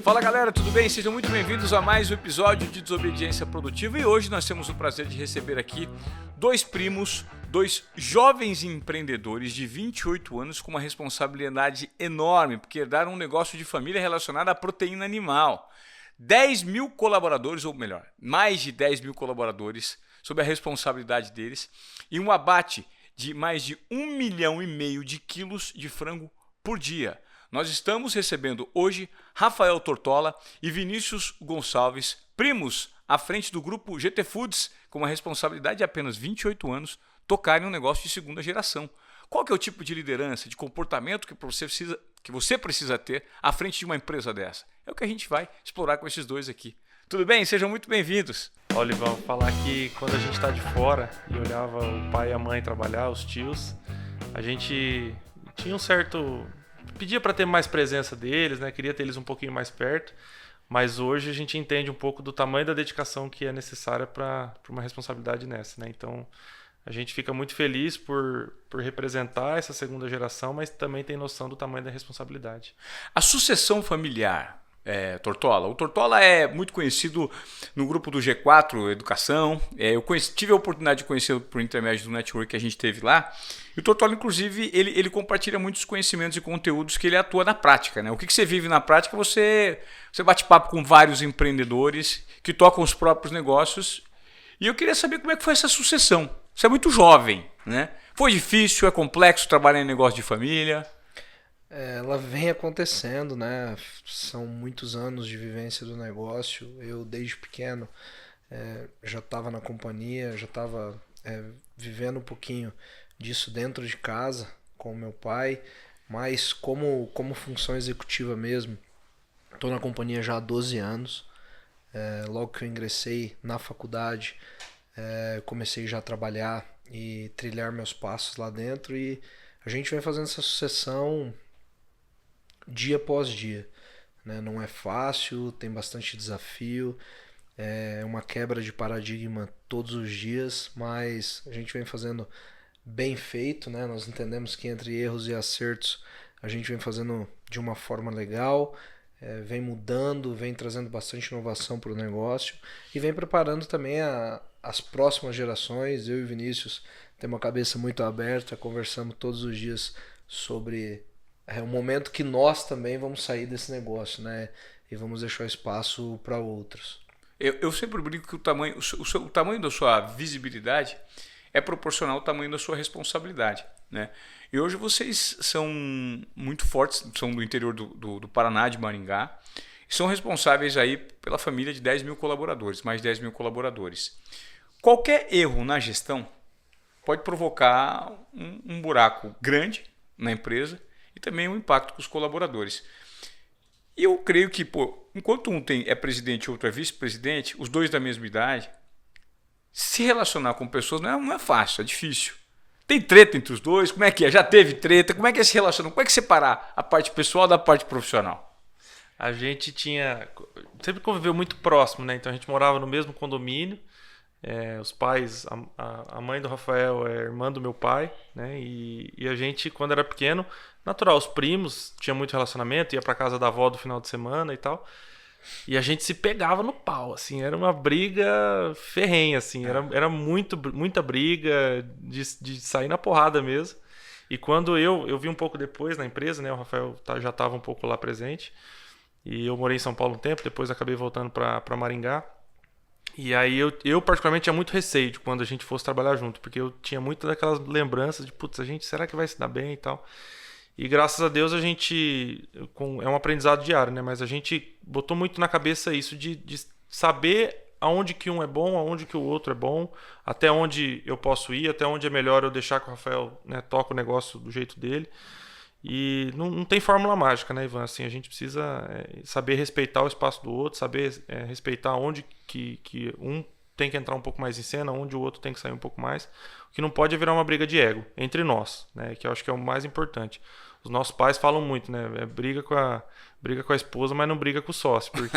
Fala galera, tudo bem? Sejam muito bem-vindos a mais um episódio de Desobediência Produtiva e hoje nós temos o prazer de receber aqui dois primos, dois jovens empreendedores de 28 anos com uma responsabilidade enorme, porque herdaram um negócio de família relacionado à proteína animal. 10 mil colaboradores, ou melhor, mais de 10 mil colaboradores sob a responsabilidade deles e um abate de mais de 1,5 milhão de quilos de frango por dia. Nós estamos recebendo hoje Rafael Tortola e Vinícius Gonçalves, primos à frente do grupo GT Foods, com uma responsabilidade de apenas 28 anos, tocarem um negócio de segunda geração. Qual que é o tipo de liderança, de comportamento que você precisa ter à frente de uma empresa dessa? É o que a gente vai explorar com esses dois aqui. Tudo bem? Sejam muito bem-vindos. Olha, Ivan, falar que quando a gente está de fora e olhava o pai e a mãe trabalhar, os tios, a gente tinha um certo... Pedia para ter mais presença deles, né? Queria ter eles um pouquinho mais perto, mas hoje a gente entende um pouco do tamanho da dedicação que é necessária para uma responsabilidade nessa, né? Então, a gente fica muito feliz por representar essa segunda geração, mas também tem noção do tamanho da responsabilidade. A sucessão familiar, Tortola. O Tortola é muito conhecido no grupo do G4 Educação. Eu tive a oportunidade de conhecê-lo por intermédio do network que a gente teve lá. E o Tortola, inclusive, ele compartilha muitos conhecimentos e conteúdos que ele atua na prática, né? O que você vive na prática, você bate papo com vários empreendedores que tocam os próprios negócios. E eu queria saber como é que foi essa sucessão. Você é muito jovem, né? Foi difícil, é complexo trabalhar em negócio de família? Ela vem acontecendo, né? São muitos anos de vivência do negócio. Eu, desde pequeno, já estava na companhia, já estava vivendo um pouquinho disso dentro de casa com o meu pai, mas como função executiva mesmo. Estou na companhia já há 12 anos. Logo que eu ingressei na faculdade, comecei já a trabalhar e trilhar meus passos lá dentro, e a gente vem fazendo essa sucessão dia após dia, né? Não é fácil, tem bastante desafio, é uma quebra de paradigma todos os dias, mas a gente vem fazendo bem feito, né? Nós entendemos que entre erros e acertos a gente vem fazendo de uma forma legal, vem mudando, vem trazendo bastante inovação para o negócio e vem preparando também as próximas gerações. Eu e o Vinícius temos uma cabeça muito aberta, conversamos todos os dias sobre o momento que nós também vamos sair desse negócio, né? E vamos deixar espaço para outros. Eu sempre brinco que o tamanho da sua visibilidade é proporcional ao tamanho da sua responsabilidade, né? E hoje vocês são muito fortes, são do interior do Paraná, de Maringá, e são responsáveis aí pela família de 10 mil colaboradores, mais de 10 mil colaboradores. Qualquer erro na gestão pode provocar um buraco grande na empresa e também um impacto com os colaboradores. E eu creio que, enquanto um é presidente e outro é vice-presidente, os dois da mesma idade, se relacionar com pessoas não é fácil, é difícil. Tem treta entre os dois? Como é que é? Já teve treta? Como é que é se relacionar? Como é que separar a parte pessoal da parte profissional? A gente sempre conviveu muito próximo, né? Então a gente morava no mesmo condomínio. Os pais, a mãe do Rafael é irmã do meu pai, né? E a gente, quando era pequeno, natural, os primos tinha muito relacionamento, ia pra casa da avó do final de semana e tal. E a gente se pegava no pau, assim, era uma briga ferrenha, assim, era muita briga de sair na porrada mesmo. E quando eu vi um pouco depois na empresa, né? O Rafael já estava um pouco lá presente. E eu morei em São Paulo um tempo, depois acabei voltando para Maringá. E aí eu particularmente tinha muito receio de quando a gente fosse trabalhar junto, porque eu tinha muito daquelas lembranças de, putz, será que vai se dar bem e tal. E graças a Deus a gente, é um aprendizado diário, né? Mas a gente botou muito na cabeça isso de saber aonde que um é bom, aonde que o outro é bom, até onde eu posso ir, até onde é melhor eu deixar que o Rafael, né, toque o negócio do jeito dele. E não tem fórmula mágica, né, Ivan? Assim, a gente precisa saber respeitar o espaço do outro, saber respeitar onde que um tem que entrar um pouco mais em cena, onde o outro tem que sair um pouco mais. O que não pode é virar uma briga de ego entre nós, né? Que eu acho que é o mais importante. Os nossos pais falam muito, né? Briga com a esposa, mas não briga com o sócio, porque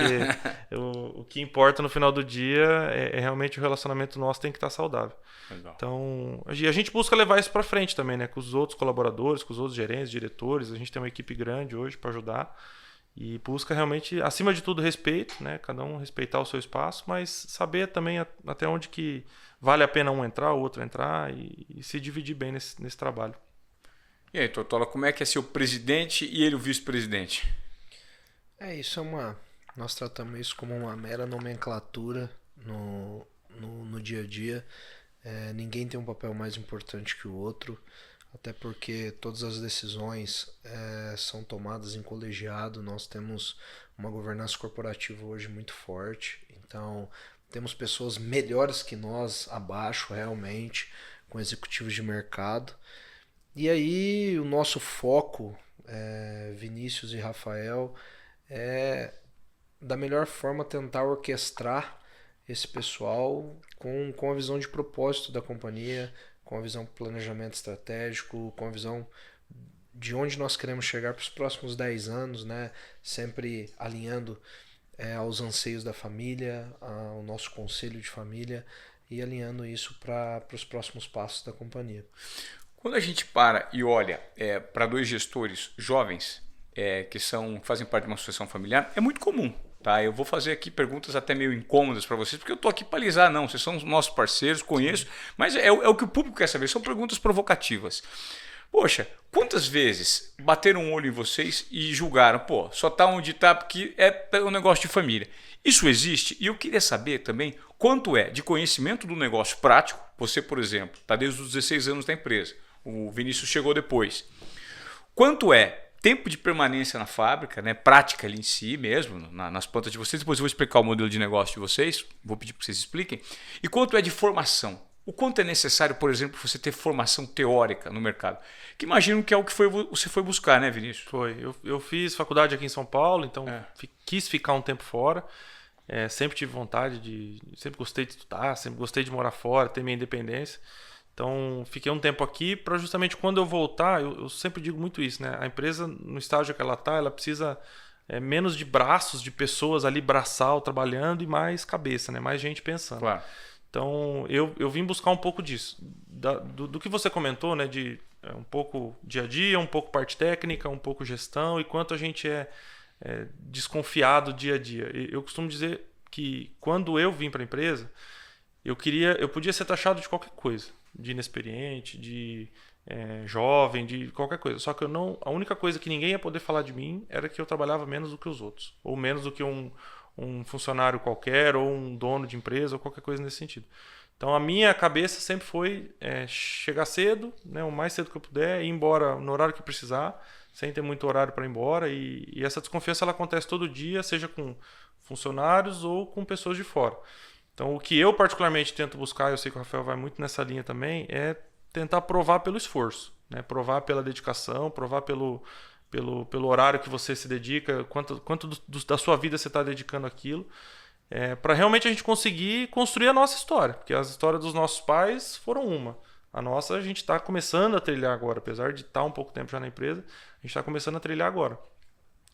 o que importa no final do dia é realmente o relacionamento nosso tem que estar saudável. Legal. Então, a gente busca levar isso para frente também, né? Com os outros colaboradores, com os outros gerentes, diretores. A gente tem uma equipe grande hoje para ajudar. E busca realmente, acima de tudo, respeito, né? Cada um respeitar o seu espaço, mas saber também até onde que vale a pena um entrar, o outro entrar e se dividir bem nesse trabalho. E aí, Tortola, como é que é ser o presidente e ele o vice-presidente? Isso é nós tratamos isso como uma mera nomenclatura no dia a dia. Ninguém tem um papel mais importante que o outro, até porque todas as decisões são tomadas em colegiado. Nós temos uma governança corporativa hoje muito forte, então temos pessoas melhores que nós abaixo realmente, com executivos de mercado. E aí o nosso foco, Vinícius e Rafael, é da melhor forma tentar orquestrar esse pessoal com a visão de propósito da companhia, com a visão de planejamento estratégico, com a visão de onde nós queremos chegar para os próximos 10 anos, né? Sempre alinhando aos anseios da família, ao nosso conselho de família e alinhando isso para os próximos passos da companhia. Quando a gente para e olha para dois gestores jovens que fazem parte de uma sucessão familiar, é muito comum. Tá? Eu vou fazer aqui perguntas até meio incômodas para vocês, porque eu estou aqui para alisar, não. Vocês são os nossos parceiros, conheço, mas é o que o público quer saber. São perguntas provocativas. Poxa, quantas vezes bateram um olho em vocês e julgaram, só está onde está porque é um negócio de família? Isso existe e eu queria saber também quanto é de conhecimento do negócio prático. Você, por exemplo, está desde os 16 anos da empresa. O Vinícius chegou depois. Quanto é tempo de permanência na fábrica, né, prática ali em si mesmo, nas plantas de vocês. Depois eu vou explicar o modelo de negócio de vocês, vou pedir para vocês expliquem. E quanto é de formação? O quanto é necessário, por exemplo, você ter formação teórica no mercado? Que imagino que é o que você foi buscar, né, Vinícius? Foi. Eu fiz faculdade aqui em São Paulo, então quis ficar um tempo fora. Sempre tive vontade sempre gostei de estudar, sempre gostei de morar fora, ter minha independência. Então, fiquei um tempo aqui para justamente quando eu voltar, eu sempre digo muito isso, né? A empresa, no estágio que ela está, ela precisa menos de braços, de pessoas ali braçal trabalhando e mais cabeça, né? Mais gente pensando. Claro. Então, eu vim buscar um pouco disso. Do que você comentou, né? De um pouco dia a dia, um pouco parte técnica, um pouco gestão e quanto a gente é desconfiado dia a dia. Eu costumo dizer que quando eu vim para a empresa, eu podia ser taxado de qualquer coisa. De inexperiente, de jovem, de qualquer coisa. Só que a única coisa que ninguém ia poder falar de mim era que eu trabalhava menos do que os outros. Ou menos do que um funcionário qualquer, ou um dono de empresa, ou qualquer coisa nesse sentido. Então a minha cabeça sempre foi chegar cedo, né, o mais cedo que eu puder, ir embora no horário que precisar, sem ter muito horário para ir embora. E essa desconfiança ela acontece todo dia, seja com funcionários ou com pessoas de fora. Então, o que eu particularmente tento buscar, eu sei que o Rafael vai muito nessa linha também, é tentar provar pelo esforço, né? Provar pela dedicação, provar pelo horário que você se dedica, quanto da sua vida você está dedicando àquilo, para realmente a gente conseguir construir a nossa história, porque as histórias dos nossos pais foram uma. A nossa a gente está começando a trilhar agora, apesar de estar um pouco tempo já na empresa, a gente está começando a trilhar agora.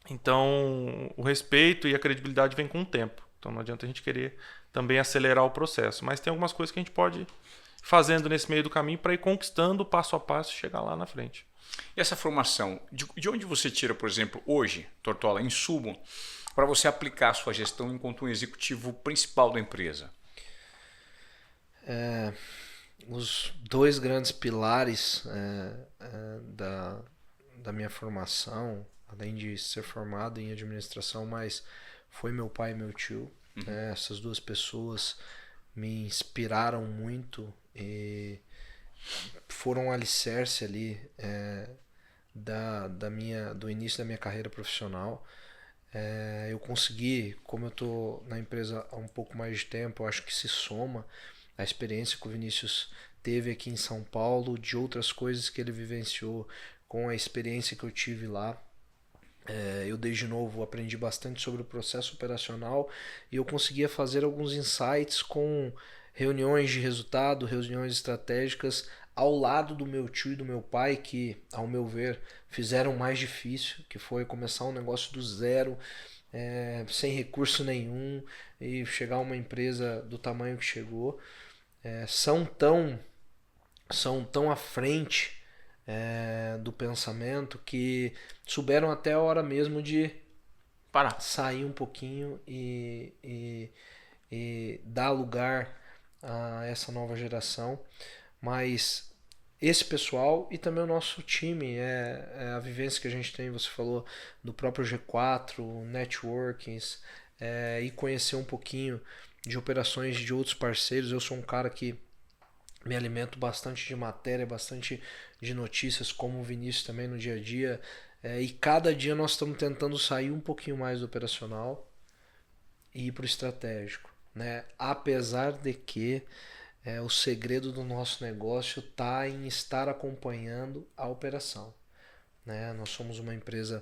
Então, o respeito e a credibilidade vem com o tempo. Então, não adianta a gente querer também acelerar o processo. Mas tem algumas coisas que a gente pode ir fazendo nesse meio do caminho para ir conquistando passo a passo e chegar lá na frente. E essa formação, de onde você tira, por exemplo, hoje, Tortola, insumo, para você aplicar a sua gestão enquanto um executivo principal da empresa? Os dois grandes pilares da minha formação, além de ser formado em administração, mas foi meu pai e meu tio. Essas duas pessoas me inspiraram muito e foram um alicerce ali do início da minha carreira profissional. Eu consegui, como eu estou na empresa há um pouco mais de tempo, eu acho que se soma a experiência que o Vinícius teve aqui em São Paulo, de outras coisas que ele vivenciou com a experiência que eu tive lá. Eu desde novo aprendi bastante sobre o processo operacional e eu conseguia fazer alguns insights com reuniões de resultado, reuniões estratégicas ao lado do meu tio e do meu pai, que ao meu ver fizeram o mais difícil, que foi começar um negócio do zero, sem recurso nenhum, e chegar a uma empresa do tamanho que chegou. São tão à frente do pensamento que souberam até a hora mesmo de Parar. sair um pouquinho e dar lugar a essa nova geração. Mas esse pessoal e também o nosso time, é a vivência que a gente tem, você falou do próprio G4, networkings, e conhecer um pouquinho de operações de outros parceiros. Eu sou um cara que me alimento bastante de matéria, bastante de notícias, como o Vinícius também no dia a dia. E cada dia nós estamos tentando sair um pouquinho mais do operacional e ir para o estratégico, né? Apesar de que o segredo do nosso negócio está em estar acompanhando a operação, né? Nós somos uma empresa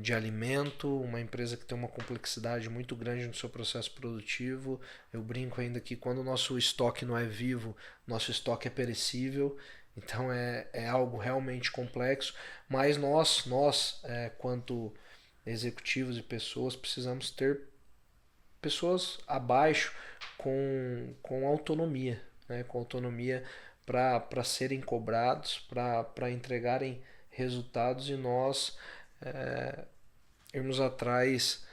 de alimento, uma empresa que tem uma complexidade muito grande no seu processo produtivo. Eu brinco ainda que quando o nosso estoque não é vivo, nosso estoque é perecível. Então é algo realmente complexo, mas nós quanto executivos e pessoas, precisamos ter pessoas abaixo com autonomia, né? Com autonomia para serem cobrados, para entregarem resultados e nós irmos atrás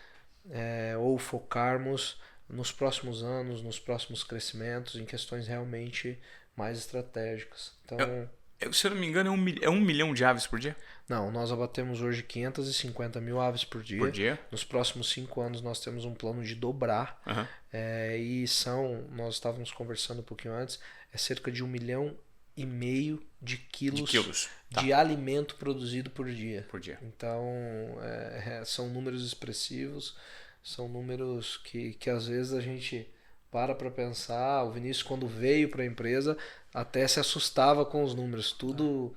ou focarmos nos próximos anos, nos próximos crescimentos, em questões realmente mais estratégicas. Então, se eu não me engano, é 1 milhão de aves por dia? não, nós abatemos hoje 550 mil aves por dia. Por dia? Nos próximos 5 anos nós temos um plano de dobrar. Uhum. Nós estávamos conversando um pouquinho antes, cerca de 1,5 milhão de quilos Tá. de alimento produzido por dia. Então, são números expressivos, são números que às vezes a gente para pensar. O Vinícius, quando veio para a empresa, até se assustava com os números. Tudo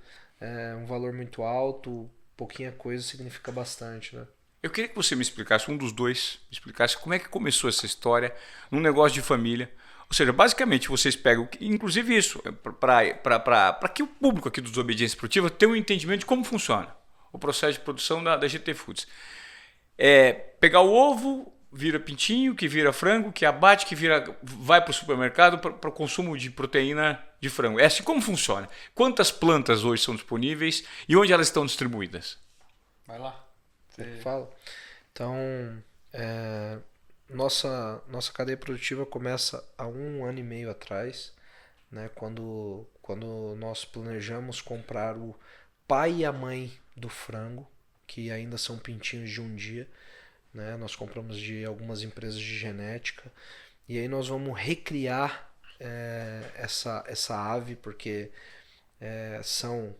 um valor muito alto, pouquinha coisa significa bastante, né? Eu queria que você me explicasse, um dos dois, me explicasse como é que começou essa história num negócio de família. Ou seja, basicamente vocês pegam, inclusive isso, para que o público aqui do Desobediência Produtiva tenha um entendimento de como funciona o processo de produção da GT Foods. Pegar o ovo, vira pintinho, que vira frango, que abate, que vai para o supermercado para o consumo de proteína de frango. É assim como funciona. Quantas plantas hoje são disponíveis e onde elas estão distribuídas? Vai lá. Fala. Então, nossa cadeia produtiva começa há 1 ano e meio atrás, né, quando nós planejamos comprar o pai e a mãe do frango, que ainda são pintinhos de um dia, né? Nós compramos de algumas empresas de genética e aí nós vamos recriar essa ave, porque são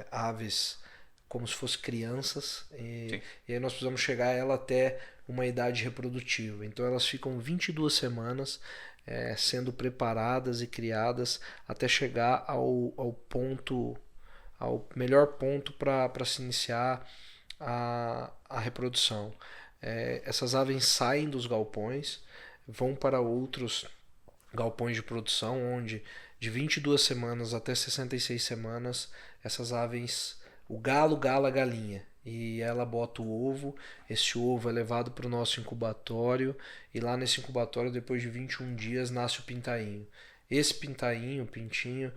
aves como se fossem crianças e aí nós precisamos chegar ela até uma idade reprodutiva. Então elas ficam 22 semanas sendo preparadas e criadas até chegar ao melhor ponto para se iniciar a reprodução. Essas aves saem dos galpões, vão para outros galpões de produção, onde de 22 semanas até 66 semanas, essas aves, o galo gala a galinha, e ela bota o ovo. Esse ovo é levado para o nosso incubatório, e lá nesse incubatório, depois de 21 dias, nasce o pintainho. Esse pintainho, o pintinho,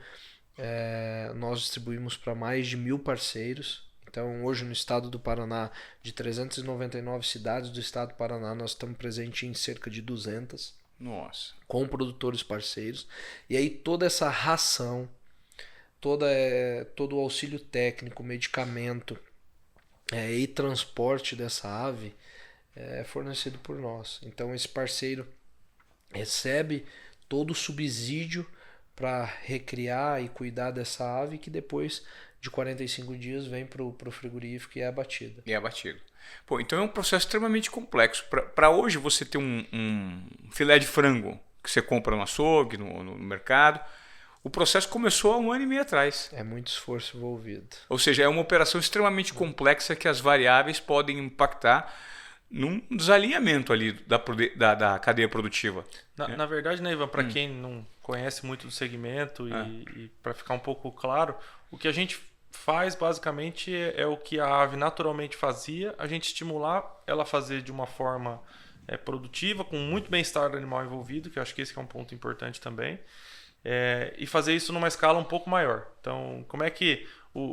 nós distribuímos para mais de 1.000 parceiros. Então, hoje no estado do Paraná, de 399 cidades do estado do Paraná, nós estamos presentes em cerca de 200. Nossa. Com produtores parceiros. E aí toda essa ração, todo o auxílio técnico, medicamento e transporte dessa ave é fornecido por nós. Então esse parceiro recebe todo o subsídio para recriar e cuidar dessa ave, que depois de 45 dias vem para o frigorífico e é abatida. Pô, então é um processo extremamente complexo. Para hoje você ter um filé de frango que você compra no açougue, no mercado, o processo começou há 1 ano e meio atrás. É muito esforço envolvido. Ou seja, é uma operação extremamente complexa que as variáveis podem impactar num desalinhamento ali da cadeia produtiva. Na verdade, né, Ivan, para quem não conhece muito do segmento e para ficar um pouco claro, o que a gente faz basicamente é o que a ave naturalmente fazia, a gente estimular ela a fazer de uma forma produtiva, com muito bem-estar do animal envolvido, que eu acho que esse que é um ponto importante também, e fazer isso numa escala um pouco maior. Então, como é que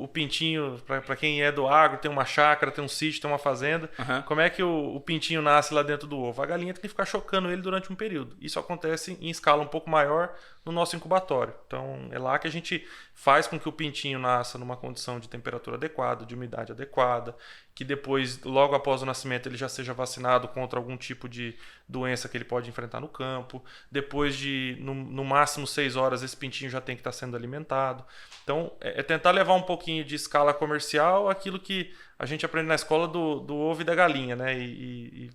o pintinho, para quem é do agro, tem uma chácara, tem um sítio, tem uma fazenda, como é que o pintinho nasce lá dentro do ovo? A galinha tem que ficar chocando ele durante um período. Isso acontece em escala um pouco maior no nosso incubatório. Então é lá que a gente faz com que o pintinho nasça numa condição de temperatura adequada, de umidade adequada, que depois, logo após o nascimento, ele já seja vacinado contra algum tipo de doença que ele pode enfrentar no campo. Depois de, no máximo 6 horas, esse pintinho já tem que estar sendo alimentado. Então, é tentar levar um pouquinho de escala comercial aquilo que a gente aprende na escola do ovo e da galinha, né? E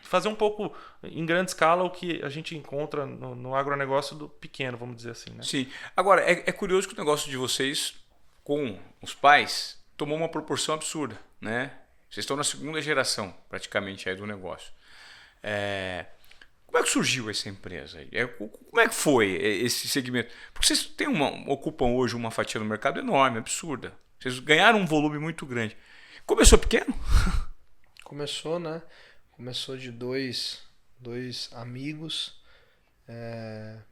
fazer um pouco, em grande escala, o que a gente encontra no agronegócio do pequeno, vamos dizer assim, né? Sim. Agora, é curioso que o negócio de vocês com os pais tomou uma proporção absurda, né? Vocês estão na segunda geração, praticamente, aí do negócio. Como é que surgiu essa empresa? Como é que foi esse segmento? Porque vocês ocupam hoje uma fatia no mercado enorme, absurda. Vocês ganharam um volume muito grande. Começou pequeno? Começou, né? Começou de dois amigos.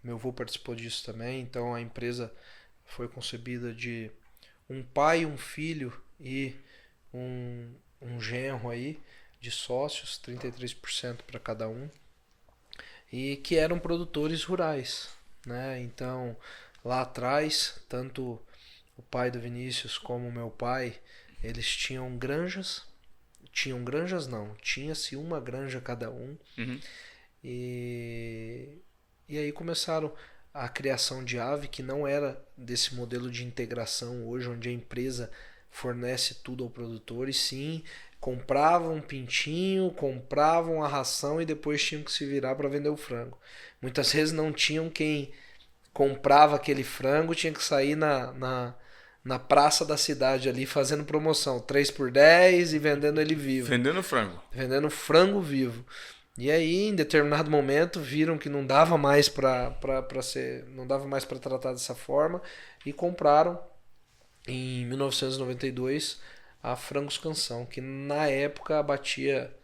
Meu avô participou disso também. Então a empresa foi concebida de um pai, um filho e um genro aí de sócios, 33% para cada um. E que eram produtores rurais, né? Então, lá atrás, tanto o pai do Vinícius como o meu pai, eles tinham granjas. Tinha-se uma granja cada um. E aí começaram a criação de ave, que não era desse modelo de integração hoje, onde a empresa fornece tudo ao produtor, e sim compravam um pintinho, compravam a ração e depois tinham que se virar para vender o frango. Muitas vezes não tinham quem comprava aquele frango, tinha que sair na praça da cidade ali fazendo promoção, 3 por 10 e vendendo ele vivo. Vendendo frango. Vendendo frango vivo. E aí, em determinado momento, viram que não dava mais para tratar dessa forma e compraram em 1992 a Frangos Canção, que na época batia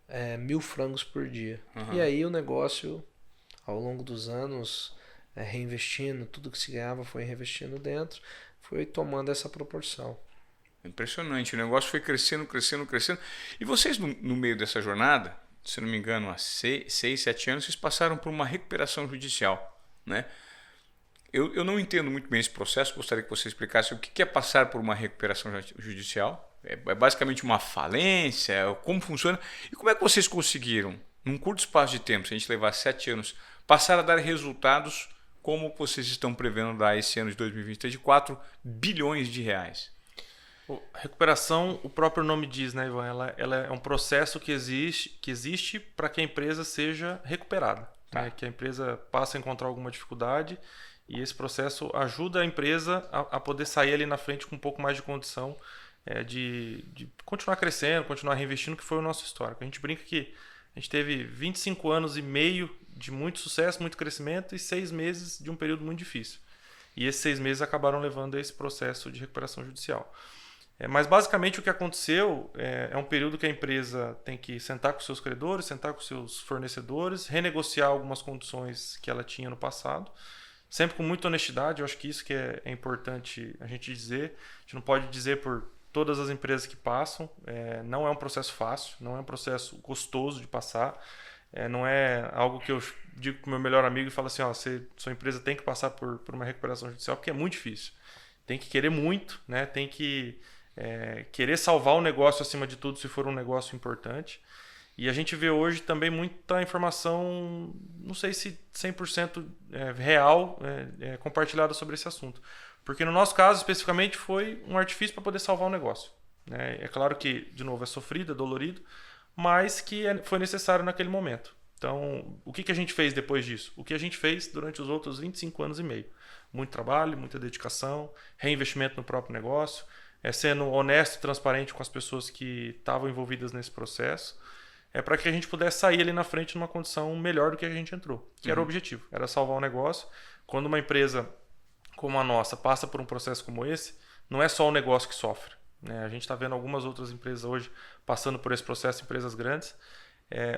1.000 frangos por dia. E aí o negócio, ao longo dos anos, reinvestindo, tudo que se ganhava foi reinvestindo dentro, foi tomando essa proporção. Impressionante, o negócio foi crescendo. E vocês, no meio dessa jornada, se não me engano, há 6, 7 anos, vocês passaram por uma recuperação judicial, né? Eu não entendo muito bem esse processo, gostaria que você explicasse o que é passar por uma recuperação judicial. É basicamente uma falência? Como funciona? E como é que vocês conseguiram, num curto espaço de tempo, se a gente levar 7 anos, passar a dar resultados como vocês estão prevendo dar esse ano de 2023 de 4 bilhões de reais? Recuperação, o próprio nome diz, né, Ivan? Ela é um processo que existe para que a empresa seja recuperada. Né? Que a empresa passe a encontrar alguma dificuldade e esse processo ajuda a empresa a poder sair ali na frente com um pouco mais de condição de continuar crescendo, continuar reinvestindo, que foi o nosso histórico. A gente brinca que a gente teve 25 anos e meio de muito sucesso, muito crescimento e 6 meses de um período muito difícil. E esses 6 meses acabaram levando a esse processo de recuperação judicial. Mas basicamente o que aconteceu é um período que a empresa tem que sentar com seus credores, sentar com seus fornecedores, renegociar algumas condições que ela tinha no passado, sempre com muita honestidade. Eu acho que isso que é importante a gente dizer. A gente não pode dizer por todas as empresas que passam. Não é um processo fácil, não é um processo gostoso de passar. Não é algo que eu digo para o meu melhor amigo e falo assim, sua empresa tem que passar por uma recuperação judicial, porque é muito difícil. Tem que querer muito, né? Tem que querer salvar o negócio acima de tudo se for um negócio importante. E a gente vê hoje também muita informação, não sei se 100% real, compartilhada sobre esse assunto. Porque no nosso caso, especificamente, foi um artifício para poder salvar o negócio. É claro que, de novo, é sofrido, é dolorido, mas que foi necessário naquele momento. Então, o que a gente fez depois disso? O que a gente fez durante os outros 25 anos e meio. Muito trabalho, muita dedicação, reinvestimento no próprio negócio, sendo honesto e transparente com as pessoas que estavam envolvidas nesse processo, para que a gente pudesse sair ali na frente numa condição melhor do que a gente entrou, que era o objetivo, era salvar o negócio. Quando uma empresa como a nossa passa por um processo como esse, não é só o negócio que sofre. Né? A gente está vendo algumas outras empresas hoje passando por esse processo, empresas grandes.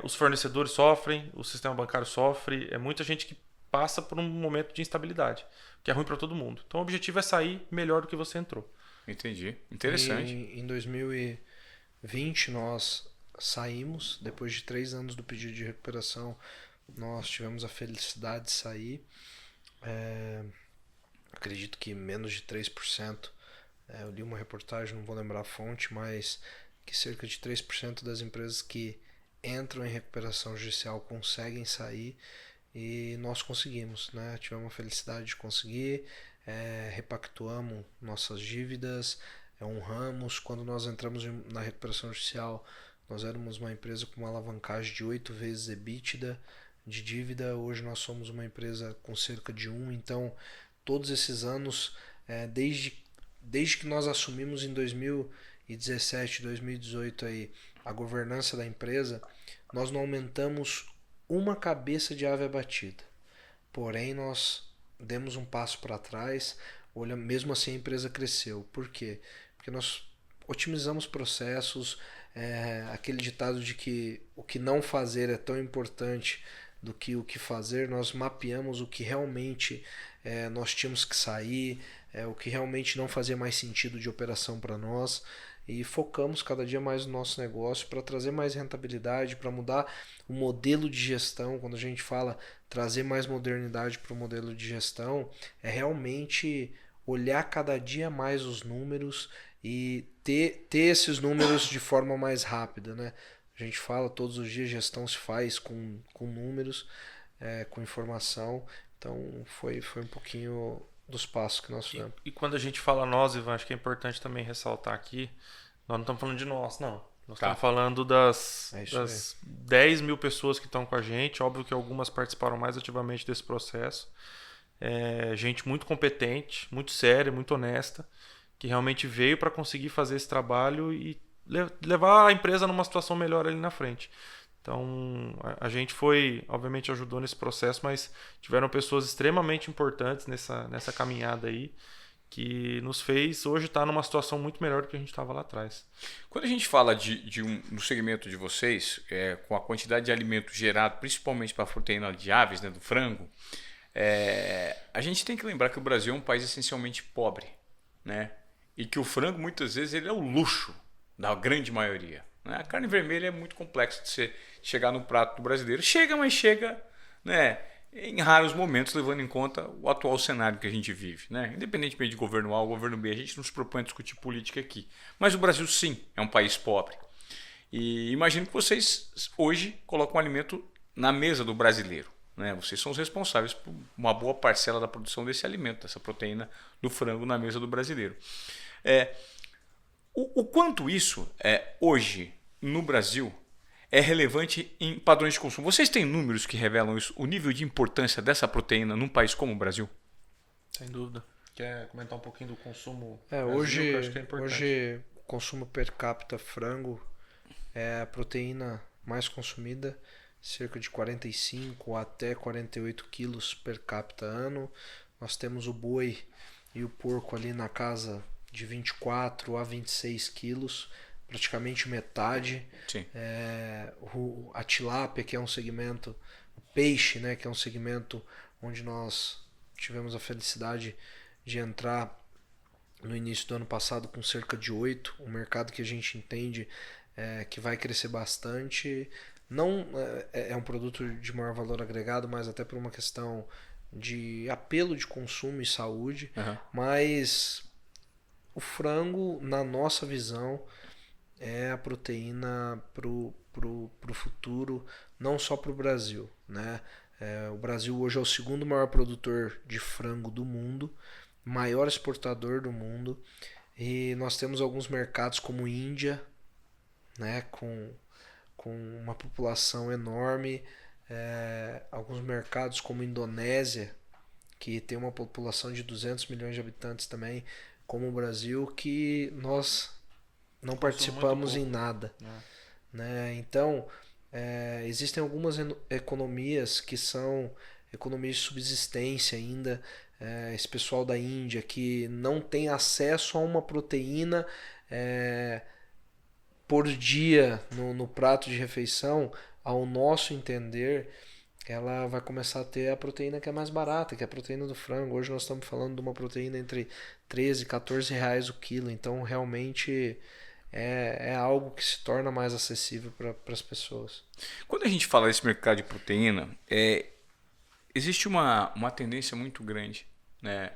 Os fornecedores sofrem, o sistema bancário sofre, muita gente que passa por um momento de instabilidade, que é ruim para todo mundo. Então o objetivo é sair melhor do que você entrou. Entendi. Interessante. Em 2020 nós saímos, depois de 3 anos do pedido de recuperação, nós tivemos a felicidade de sair. Acredito que menos de 3%, eu li uma reportagem, não vou lembrar a fonte, mas que cerca de 3% das empresas que entram em recuperação judicial conseguem sair, e nós conseguimos, né? Tivemos a felicidade de conseguir, repactuamos nossas dívidas, honramos. Quando nós entramos na recuperação judicial, nós éramos uma empresa com uma alavancagem de 8 vezes EBITDA de dívida. Hoje nós somos uma empresa com cerca de 1. Então, todos esses anos, desde que nós assumimos em 2017, 2018 aí, a governança da empresa, nós não aumentamos uma cabeça de ave abatida. Porém, nós demos um passo para trás, mesmo assim a empresa cresceu. Por quê? Porque nós otimizamos processos, aquele ditado de que o que não fazer é tão importante do que o que fazer. Nós mapeamos o que realmente nós tínhamos que sair, o que realmente não fazia mais sentido de operação para nós, e focamos cada dia mais no nosso negócio para trazer mais rentabilidade, para mudar o modelo de gestão. Quando a gente fala trazer mais modernidade para o modelo de gestão, é realmente olhar cada dia mais os números e ter esses números de forma mais rápida, né? A gente fala todos os dias, gestão se faz com números, com informação. Então foi um pouquinho dos passos que nós fizemos. E quando a gente fala nós, Ivan, acho que é importante também ressaltar aqui, nós não estamos falando de nós, não. Nós estamos falando das 10 mil pessoas que estão com a gente. Óbvio que algumas participaram mais ativamente desse processo. Gente muito competente, muito séria, muito honesta, que realmente veio para conseguir fazer esse trabalho e levar a empresa numa situação melhor ali na frente. Então, a gente obviamente ajudou nesse processo, mas tiveram pessoas extremamente importantes nessa caminhada aí, que nos fez hoje estar numa situação muito melhor do que a gente estava lá atrás. Quando a gente fala no segmento de vocês, com a quantidade de alimento gerado, principalmente para a proteína de aves, né, do frango, a gente tem que lembrar que o Brasil é um país essencialmente pobre, né? E que o frango, muitas vezes, ele é o luxo da grande maioria. A carne vermelha é muito complexa de você chegar no prato do brasileiro. Mas chega, né, em raros momentos, levando em conta o atual cenário que a gente vive, né? Independentemente de governo A ou governo B, a gente não se propõe a discutir política aqui. Mas o Brasil, sim, é um país pobre. E imagino que vocês hoje colocam alimento na mesa do brasileiro, né? Vocês são os responsáveis por uma boa parcela da produção desse alimento, dessa proteína do frango na mesa do brasileiro. O quanto isso hoje no Brasil é relevante em padrões de consumo? Vocês têm números que revelam isso, o nível de importância dessa proteína num país como o Brasil? Sem dúvida. Quer comentar um pouquinho do consumo? Hoje, acho que é importante. Hoje, o consumo per capita frango é a proteína mais consumida, cerca de 45 até 48 quilos per capita ano. Nós temos o boi e o porco ali na casa de 24 a 26 quilos, praticamente metade. Sim. A tilápia, que é um segmento, o peixe, né, que é um segmento onde nós tivemos a felicidade de entrar no início do ano passado com cerca de 8, um mercado que a gente entende que vai crescer bastante. Não é um produto de maior valor agregado, mas até por uma questão de apelo de consumo e saúde. Mas o frango, na nossa visão, é a proteína pro futuro, não só para o Brasil, né? O Brasil hoje é o segundo maior produtor de frango do mundo, maior exportador do mundo, e nós temos alguns mercados como Índia, né, com uma população enorme, alguns mercados como Indonésia, que tem uma população de 200 milhões de habitantes também, como o Brasil, que nós não participamos em nada, né? Então, existem algumas economias que são economias de subsistência ainda. Esse pessoal da Índia que não tem acesso a uma proteína por dia no prato de refeição, ao nosso entender, ela vai começar a ter a proteína que é mais barata, que é a proteína do frango. Hoje nós estamos falando de uma proteína entre 13 e 14 reais o quilo, então realmente é algo que se torna mais acessível para as pessoas. Quando a gente fala desse mercado de proteína, existe uma tendência muito grande, né,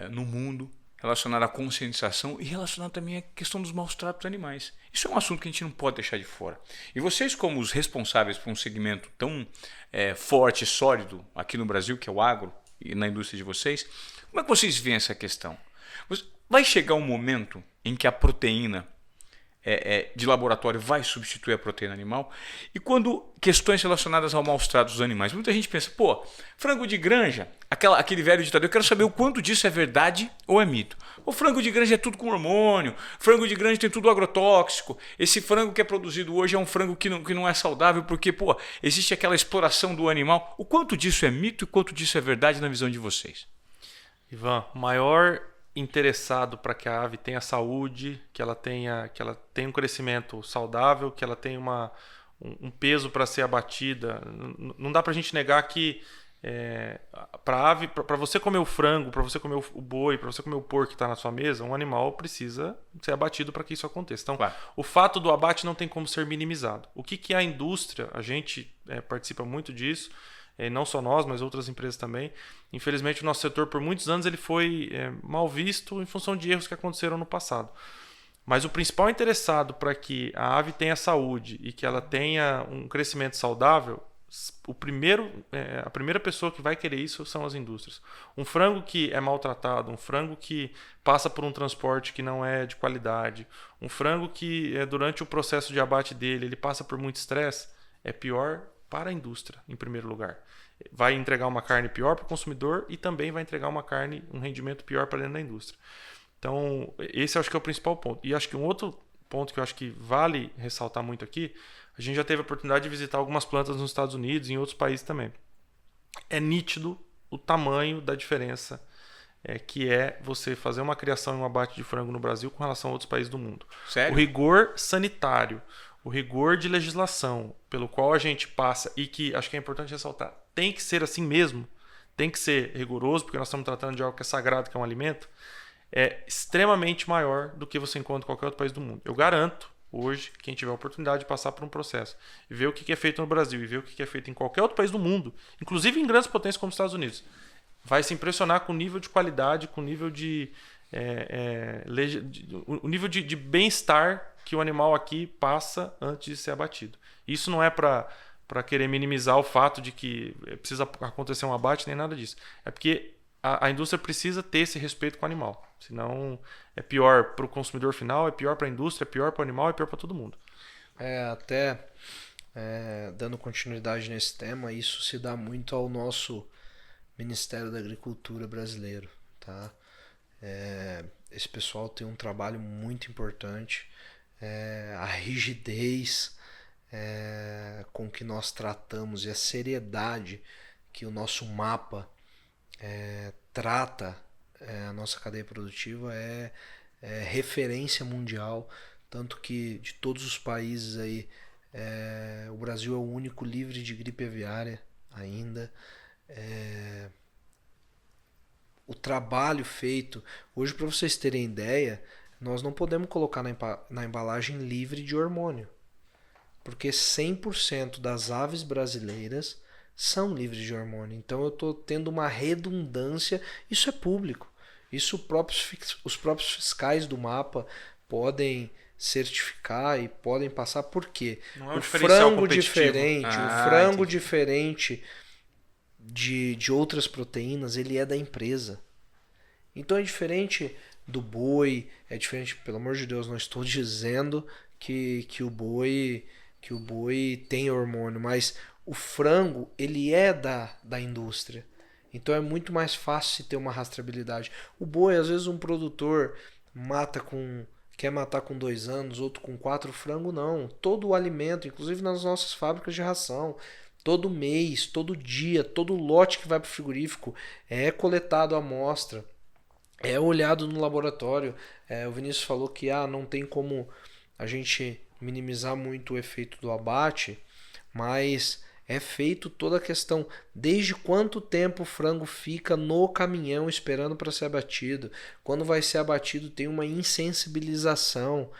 no mundo relacionada à conscientização e relacionada também à questão dos maus tratos animais. Isso é um assunto que a gente não pode deixar de fora. E vocês, como os responsáveis por um segmento tão forte e sólido aqui no Brasil, que é o agro, e na indústria de vocês, como é que vocês veem essa questão? Vai chegar um momento em que a proteína de laboratório vai substituir a proteína animal? E quando questões relacionadas ao maus tratos dos animais, muita gente pensa, pô, frango de granja, aquele velho ditador, eu quero saber o quanto disso é verdade ou é mito. O frango de granja é tudo com hormônio, frango de granja tem tudo agrotóxico, esse frango que é produzido hoje é um frango que não é saudável porque, pô, existe aquela exploração do animal. O quanto disso é mito e o quanto disso é verdade na visão de vocês? Ivan, maior interessado para que a ave tenha saúde, que ela tenha um crescimento saudável, que ela tenha um peso para ser abatida. Não dá para a gente negar que para você comer o frango, para você comer o boi, para você comer o porco que está na sua mesa, um animal precisa ser abatido para que isso aconteça. Então, claro, o fato do abate não tem como ser minimizado. O que é a indústria? A gente participa muito disso. Não só nós, mas outras empresas também. Infelizmente, o nosso setor, por muitos anos, ele foi mal visto em função de erros que aconteceram no passado. Mas o principal interessado para que a ave tenha saúde e que ela tenha um crescimento saudável, a primeira pessoa que vai querer isso são as indústrias. Um frango que é maltratado, um frango que passa por um transporte que não é de qualidade, um frango que durante o processo de abate dele ele passa por muito estresse, é pior para a indústria, em primeiro lugar. Vai entregar uma carne pior para o consumidor e também vai entregar um rendimento pior para dentro da indústria. Então, esse eu acho que é o principal ponto. E acho que um outro ponto que eu acho que vale ressaltar muito aqui, a gente já teve a oportunidade de visitar algumas plantas nos Estados Unidos e em outros países também. É nítido o tamanho da diferença que é você fazer uma criação e um abate de frango no Brasil com relação a outros países do mundo. Sério? O rigor sanitário, o rigor de legislação pelo qual a gente passa e que acho que é importante ressaltar, tem que ser assim mesmo, tem que ser rigoroso, porque nós estamos tratando de algo que é sagrado, que é um alimento, é extremamente maior do que você encontra em qualquer outro país do mundo. Eu garanto, hoje, quem tiver a oportunidade de passar por um processo e ver o que é feito no Brasil e ver o que é feito em qualquer outro país do mundo, inclusive em grandes potências como os Estados Unidos, vai se impressionar com o nível de qualidade, com o nível o nível de bem-estar que o animal aqui passa antes de ser abatido. Isso não é para querer minimizar o fato de que precisa acontecer um abate, nem nada disso. É porque a indústria precisa ter esse respeito com o animal. Senão é pior para o consumidor final, é pior para a indústria, é pior para o animal, é pior para todo mundo. Dando continuidade nesse tema, isso se dá muito ao nosso Ministério da Agricultura brasileiro, tá? Esse pessoal tem um trabalho muito importante. A rigidez com que nós tratamos e a seriedade que o nosso mapa trata a nossa cadeia produtiva é referência mundial, tanto que de todos os países aí o Brasil é o único livre de gripe aviária ainda. O trabalho feito hoje, para vocês terem ideia, nós não podemos colocar na embalagem livre de hormônio, porque 100% das aves brasileiras são livres de hormônio. Então eu estou tendo uma redundância. Isso é público. Isso os próprios fiscais do mapa podem certificar e podem passar. Por quê? O frango diferente de outras proteínas, ele é da empresa. Então é diferente do boi, é diferente, pelo amor de Deus, não estou dizendo que o boi tem hormônio, mas o frango, ele é da indústria. Então é muito mais fácil ter uma rastreabilidade. O boi, às vezes um produtor quer matar com 2 anos, outro com 4, frango não. Todo o alimento, inclusive nas nossas fábricas de ração, todo mês, todo dia, todo lote que vai para o frigorífico é coletado a amostra, é olhado no laboratório. O Vinícius falou que não tem como a gente minimizar muito o efeito do abate, mas é feito toda a questão, desde quanto tempo o frango fica no caminhão esperando para ser abatido. Quando vai ser abatido tem uma insensibilização,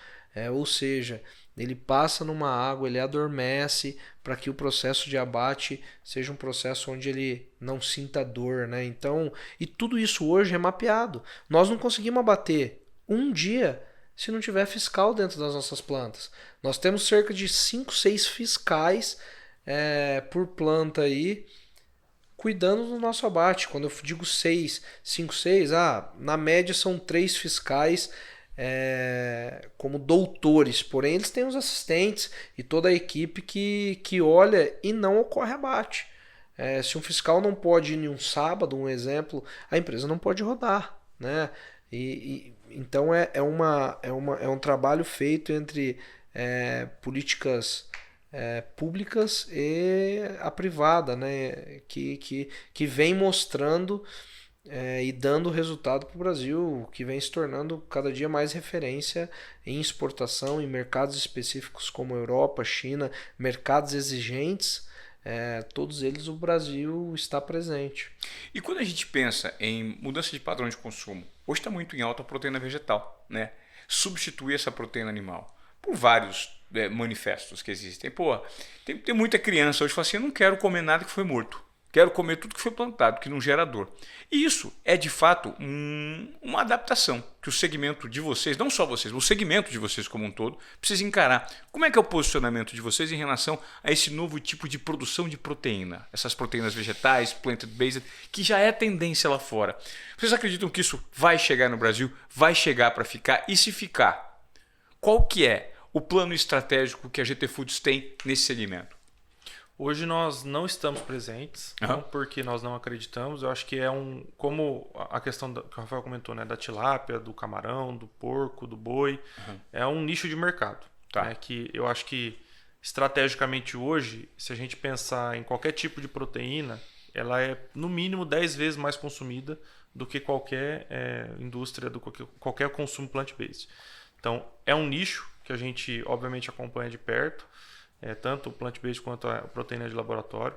ou seja, ele passa numa água, ele adormece para que o processo de abate seja um processo onde ele não sinta dor, né? Então, e tudo isso hoje é mapeado. Nós não conseguimos abater um dia se não tiver fiscal dentro das nossas plantas. Nós temos cerca de 5, 6 fiscais por planta aí, cuidando do nosso abate. Quando eu digo 6, 5, 6, na média são 3 fiscais como doutores, porém eles têm os assistentes e toda a equipe que olha e não ocorre abate. Se um fiscal não pode ir em um sábado, um exemplo, a empresa não pode rodar, né? Então é um trabalho feito entre políticas públicas e a privada, né? Que vem mostrando e dando resultado para o Brasil, que vem se tornando cada dia mais referência em exportação em mercados específicos como Europa, China, mercados exigentes. Todos eles o Brasil está presente. E quando a gente pensa em mudança de padrão de consumo, hoje está muito em alta a proteína vegetal, né? Substituir essa proteína animal por vários manifestos que existem. Tem muita criança hoje que fala assim, eu não quero comer nada que foi morto. Quero comer tudo que foi plantado, que não gera dor. E isso é, de fato, uma adaptação que o segmento de vocês, não só vocês, o segmento de vocês como um todo, precisa encarar. Como é que é o posicionamento de vocês em relação a esse novo tipo de produção de proteína? Essas proteínas vegetais, plant-based, que já é tendência lá fora. Vocês acreditam que isso vai chegar no Brasil? Vai chegar para ficar? E se ficar, qual que é o plano estratégico que a GT Foods tem nesse segmento? Hoje nós não estamos presentes, não porque nós não acreditamos. Eu acho que como a questão que o Rafael comentou, né, da tilápia, do camarão, do porco, do boi, é um nicho de mercado. Tá. Né, que eu acho que estrategicamente hoje, se a gente pensar em qualquer tipo de proteína, ela é no mínimo 10 vezes mais consumida do que qualquer indústria, do qualquer consumo plant-based. Então é um nicho que a gente obviamente acompanha de perto. Tanto o plant-based quanto a proteína de laboratório.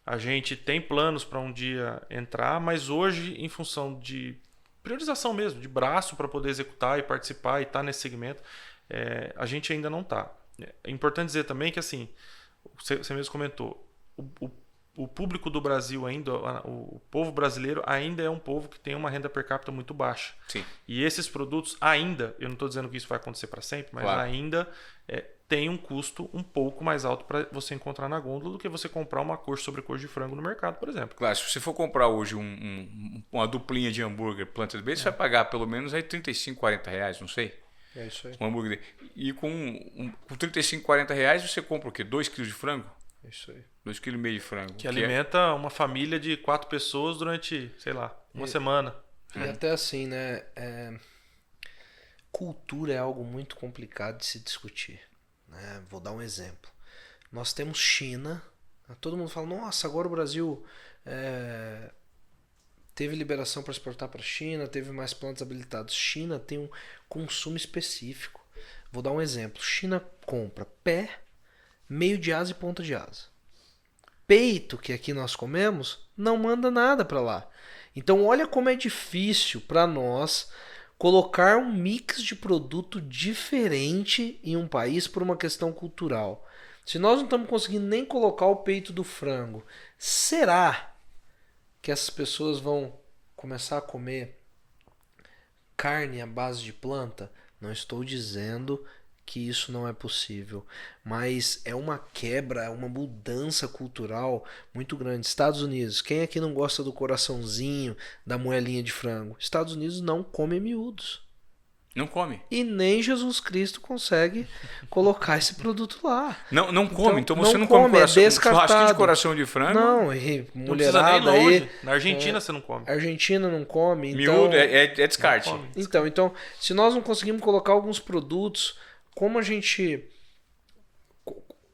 A gente tem planos para um dia entrar, mas hoje, em função de priorização mesmo, de braço para poder executar e participar e estar nesse segmento, a gente ainda não está. É importante dizer também que, assim, você mesmo comentou, o público do Brasil ainda, o povo brasileiro ainda é um povo que tem uma renda per capita muito baixa. Sim. E esses produtos ainda, eu não estou dizendo que isso vai acontecer para sempre, mas claro, ainda tem um custo um pouco mais alto para você encontrar na gôndola do que você comprar uma coxa sobre coxa de frango no mercado, por exemplo. Claro, se você for comprar hoje uma duplinha de hambúrguer plant-based, você vai pagar pelo menos aí 35, 40 reais, não sei. É isso aí. Um hambúrguer. E com 35, 40 reais você compra o quê? 2 quilos de frango? É isso aí. 2,5 kg de frango. Que alimenta uma família de 4 pessoas durante, sei lá, uma semana. E até assim, né? Cultura é algo muito complicado de se discutir. Né? Vou dar um exemplo. Nós temos China. Todo mundo fala, nossa, agora o Brasil teve liberação para exportar para a China, teve mais plantas habilitadas. China tem um consumo específico. Vou dar um exemplo. China compra pé, meio de asa e ponta de asa. Peito, que aqui nós comemos, não manda nada para lá. Então olha como é difícil para nós colocar um mix de produto diferente em um país por uma questão cultural. Se nós não estamos conseguindo nem colocar o peito do frango, será que essas pessoas vão começar a comer carne à base de planta? Não estou dizendo que isso não é possível, mas é uma quebra, uma mudança cultural muito grande. Estados Unidos, quem aqui não gosta do coraçãozinho, da moelinha de frango? Estados Unidos não come miúdos. Não come. E nem Jesus Cristo consegue colocar esse produto lá. Não come, então você não come come coração, churrasquinho de coração de frango? Não, e Não mulherada precisa nem longe. aí. Na Argentina você não come. Argentina não come. Miúdo é descarte. Então, se nós não conseguimos colocar alguns produtos, como a gente...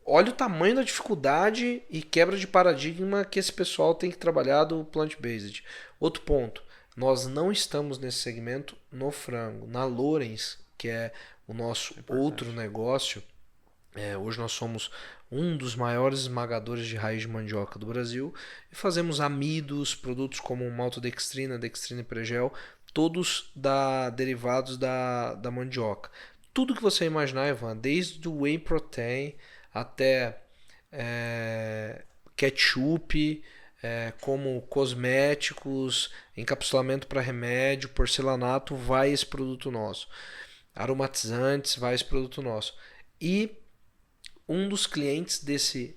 Olha o tamanho da dificuldade e quebra de paradigma que esse pessoal tem que trabalhar do plant-based. Outro ponto. Nós não estamos nesse segmento no frango. Na Lorenz, que é o nosso outro negócio, hoje nós somos um dos maiores esmagadores de raiz de mandioca do Brasil, e fazemos amidos, produtos como maltodextrina, dextrina e pregel, todos derivados da mandioca. Tudo que você imaginar, Ivan, desde o whey protein até ketchup, como cosméticos, encapsulamento para remédio, porcelanato, vai esse produto nosso. Aromatizantes, vai esse produto nosso. E um dos clientes desse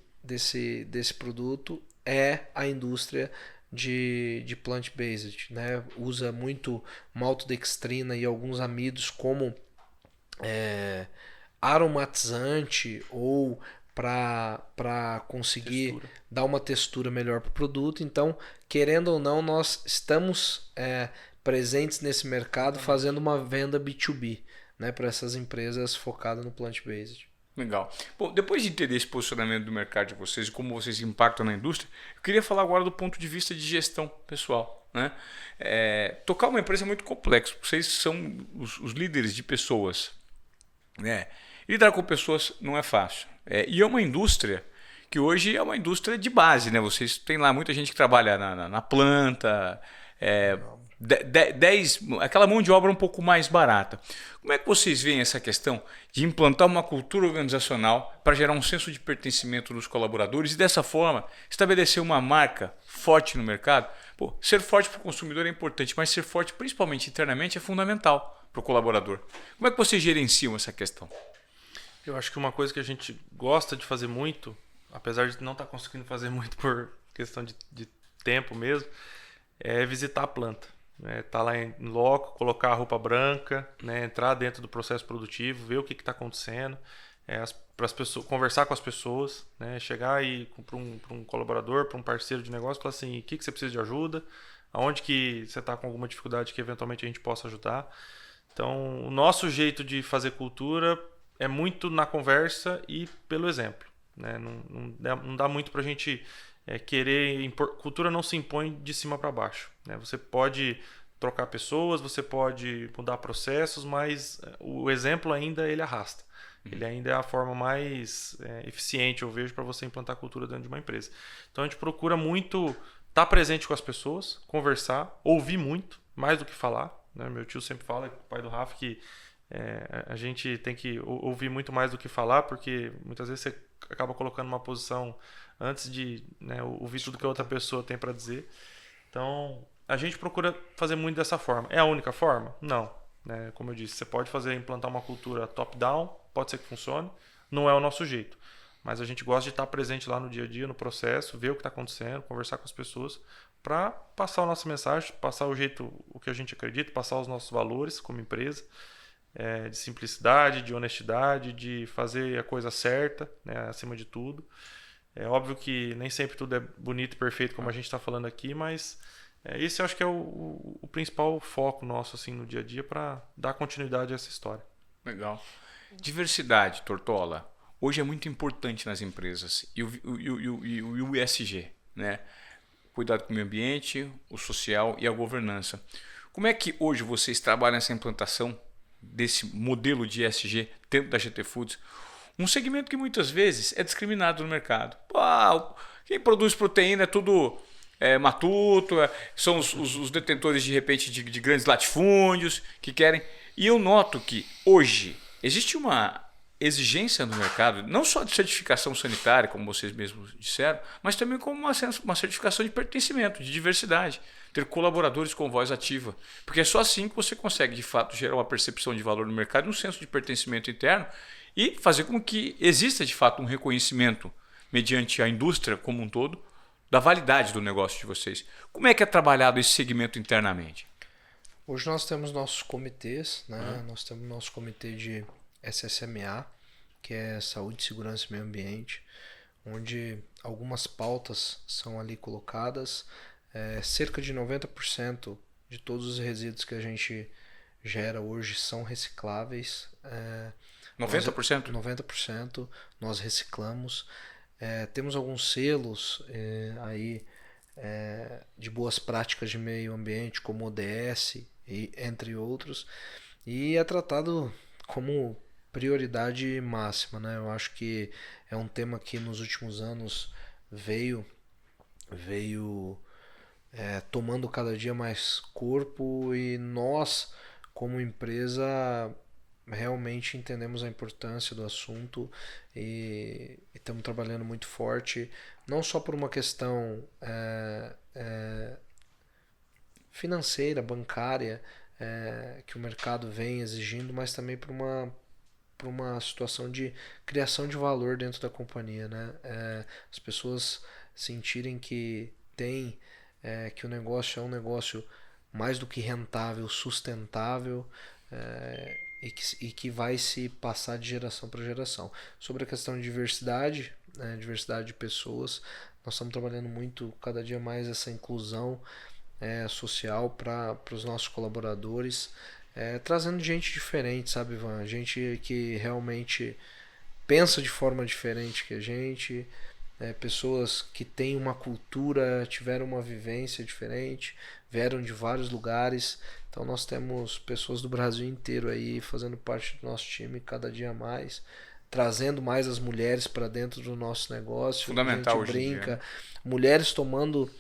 produto é a indústria de plant-based, né? Usa muito maltodextrina e alguns amidos como aromatizante ou para conseguir dar uma textura melhor para o produto. Então, querendo ou não, nós estamos presentes nesse mercado fazendo uma venda B2B, né, para essas empresas focadas no plant-based. Legal. Bom, depois de entender esse posicionamento do mercado de vocês e como vocês impactam na indústria, eu queria falar agora do ponto de vista de gestão pessoal, né? Tocar uma empresa é muito complexo. Vocês são os líderes de pessoas, né? Lidar com pessoas não é fácil. E é uma indústria que hoje é uma indústria de base, né? Vocês têm lá muita gente que trabalha na planta, aquela mão de obra um pouco mais barata. Como é que vocês veem essa questão de implantar uma cultura organizacional para gerar um senso de pertencimento dos colaboradores e dessa forma estabelecer uma marca forte no mercado? Pô, ser forte para o consumidor é importante, mas ser forte principalmente internamente é fundamental para o colaborador. Como é que vocês gerenciam essa questão? Eu acho que uma coisa que a gente gosta de fazer muito, apesar de não estar conseguindo fazer muito por questão de tempo mesmo, é visitar a planta. Tá lá em loco, colocar a roupa branca, né, entrar dentro do processo produtivo, ver o que está acontecendo, para as pessoas, conversar com as pessoas, né, chegar e para um colaborador, para um parceiro de negócio, falar assim, o que você precisa de ajuda, aonde que você está com alguma dificuldade que eventualmente a gente possa ajudar. Então, o nosso jeito de fazer cultura é muito na conversa e pelo exemplo, né? Não dá muito para a gente querer impor. Cultura não se impõe de cima para baixo, né? Você pode trocar pessoas, você pode mudar processos, mas o exemplo ainda ele arrasta. Ele ainda é a forma mais eficiente, eu vejo, para você implantar cultura dentro de uma empresa. Então a gente procura muito estar presente com as pessoas, conversar, ouvir muito, mais do que falar, né? Meu tio sempre fala, o pai do Rafa, que a gente tem que ouvir muito mais do que falar, porque muitas vezes você acaba colocando uma posição antes de, né, ouvir tudo que a outra pessoa tem para dizer. Então, a gente procura fazer muito dessa forma. É a única forma? Não. Né? Como eu disse, você pode implantar uma cultura top-down, pode ser que funcione, não é o nosso jeito. Mas a gente gosta de estar presente lá no dia a dia, no processo, ver o que está acontecendo, conversar com as pessoas, para passar a nossa mensagem, passar o que a gente acredita, passar os nossos valores como empresa, de simplicidade, de honestidade, de fazer a coisa certa, né, acima de tudo. É óbvio que nem sempre tudo é bonito e perfeito como a gente está falando aqui, mas esse eu acho que é o principal foco nosso assim, no dia a dia para dar continuidade a essa história. Legal. Diversidade, Tortola, hoje é muito importante nas empresas. E o ESG, né? Cuidado com o meio ambiente, o social e a governança. Como é que hoje vocês trabalham essa implantação desse modelo de ESG dentro da GT Foods? Um segmento que muitas vezes é discriminado no mercado. Quem produz proteína é tudo matuto, são os detentores de repente de grandes latifúndios que querem. E eu noto que hoje existe uma exigência no mercado, não só de certificação sanitária, como vocês mesmos disseram, mas também como uma certificação de pertencimento, de diversidade, ter colaboradores com voz ativa. Porque é só assim que você consegue, de fato, gerar uma percepção de valor no mercado, um senso de pertencimento interno e fazer com que exista, de fato, um reconhecimento, mediante a indústria como um todo, da validade do negócio de vocês. Como é que é trabalhado esse segmento internamente? Hoje nós temos nossos comitês, né? Nós temos nosso comitê de SSMA, que é Saúde, Segurança e Meio Ambiente, onde algumas pautas são ali colocadas. Cerca de 90% de todos os resíduos que a gente gera hoje são recicláveis. 90%? 90% nós reciclamos. Temos alguns selos aí de boas práticas de meio ambiente, como ODS, e entre outros, e é tratado como prioridade máxima, né? Eu acho que é um tema que nos últimos anos veio tomando cada dia mais corpo, e nós, como empresa, realmente entendemos a importância do assunto e estamos trabalhando muito forte, não só por uma questão financeira, bancária, que o mercado vem exigindo, mas também por uma situação de criação de valor dentro da companhia, né? As pessoas sentirem que que o negócio é um negócio mais do que rentável, sustentável, e que vai se passar de geração para geração. Sobre a questão de diversidade, diversidade de pessoas, nós estamos trabalhando muito, cada dia mais, essa inclusão social para os nossos colaboradores, trazendo gente diferente, sabe, Ivan? Gente que realmente pensa de forma diferente que a gente, pessoas que têm uma cultura, tiveram uma vivência diferente, vieram de vários lugares. Então nós temos pessoas do Brasil inteiro aí fazendo parte do nosso time cada dia mais, trazendo mais as mulheres para dentro do nosso negócio. Fundamental a gente hoje em brinca, dia. mulheres tomando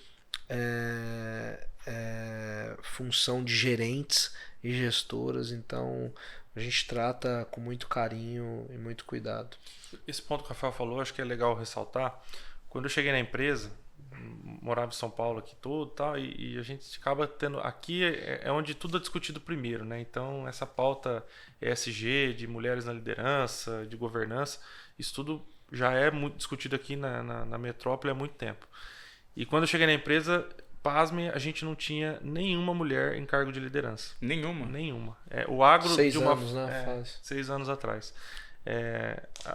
função de gerentes e gestoras. Então a gente trata com muito carinho e muito cuidado. Esse ponto que o Rafael falou, acho que é legal ressaltar. Quando eu cheguei na empresa, morava em São Paulo aqui todo, tal, e a gente acaba tendo, aqui é onde tudo é discutido primeiro, né? Então essa pauta ESG, de mulheres na liderança, de governança, isso tudo já é muito discutido aqui na metrópole há muito tempo. E quando eu cheguei na empresa, pasme, a gente não tinha nenhuma mulher em cargo de liderança. Nenhuma? Nenhuma. O agro 6 anos, né? 6 anos atrás.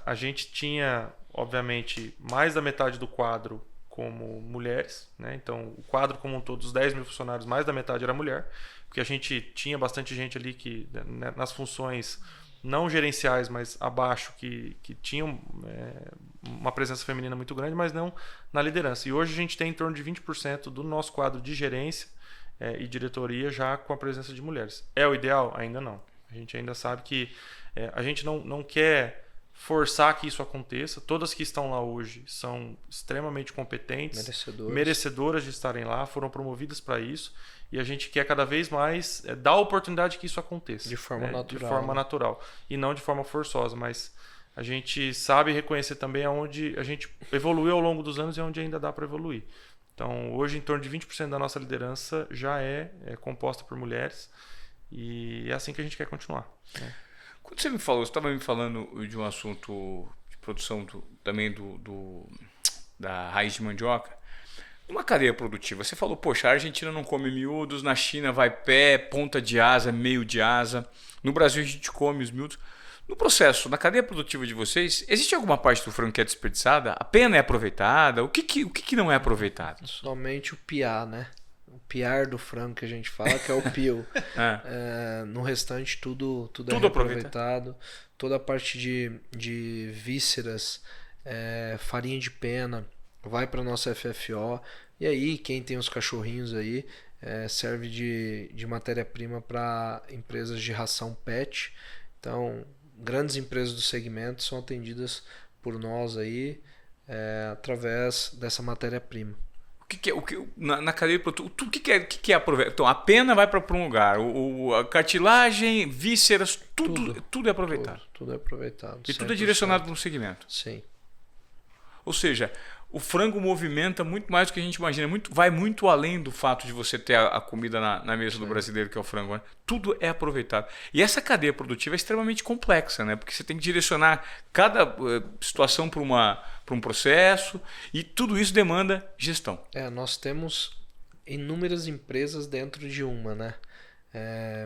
A gente tinha, obviamente, mais da metade do quadro como mulheres, né? Então o quadro como um todo, os 10 mil funcionários, mais da metade era mulher, porque a gente tinha bastante gente ali que, né, nas funções não gerenciais, mas abaixo, que tinham uma presença feminina muito grande, mas não na liderança. E hoje a gente tem em torno de 20% do nosso quadro de gerência e diretoria já com a presença de mulheres. É o ideal? Ainda não. A gente ainda sabe que a gente não quer forçar que isso aconteça. Todas que estão lá hoje são extremamente competentes, merecedoras de estarem lá, foram promovidas para isso, e a gente quer cada vez mais dar a oportunidade que isso aconteça. De forma natural. De forma natural. E não de forma forçosa, mas a gente sabe reconhecer também aonde a gente evoluiu ao longo dos anos e onde ainda dá para evoluir. Então, hoje, em torno de 20% da nossa liderança já é composta por mulheres, e é assim que a gente quer continuar, né? Quando você você estava me falando de um assunto de produção também da raiz de mandioca, numa cadeia produtiva, você falou, poxa, a Argentina não come miúdos, na China vai pé, ponta de asa, meio de asa, no Brasil a gente come os miúdos. No processo, na cadeia produtiva de vocês, existe alguma parte do frango que é desperdiçada? A pena é aproveitada? O que não é aproveitado? Somente o piar, né? O piar do frango que a gente fala, que é o peel. No restante, tudo é aproveitado. Toda a parte de vísceras, farinha de pena, vai para nossa FFO. E aí, quem tem os cachorrinhos aí, serve de matéria-prima para empresas de ração pet. Então, grandes empresas do segmento são atendidas por nós aí, através dessa matéria-prima. Na cadeia produtiva, o que é aproveitado? Então, a pena vai para um lugar, a cartilagem, vísceras, tudo é aproveitado. Tudo é aproveitado. E tudo é direcionado para um segmento. Sim. Ou seja, o frango movimenta muito mais do que a gente imagina. Vai muito além do fato de você ter a comida na mesa do brasileiro, que é o frango, né? Tudo é aproveitado. E essa cadeia produtiva é extremamente complexa, né? Porque você tem que direcionar cada situação para um processo, e tudo isso demanda gestão. Nós temos inúmeras empresas dentro de uma, né?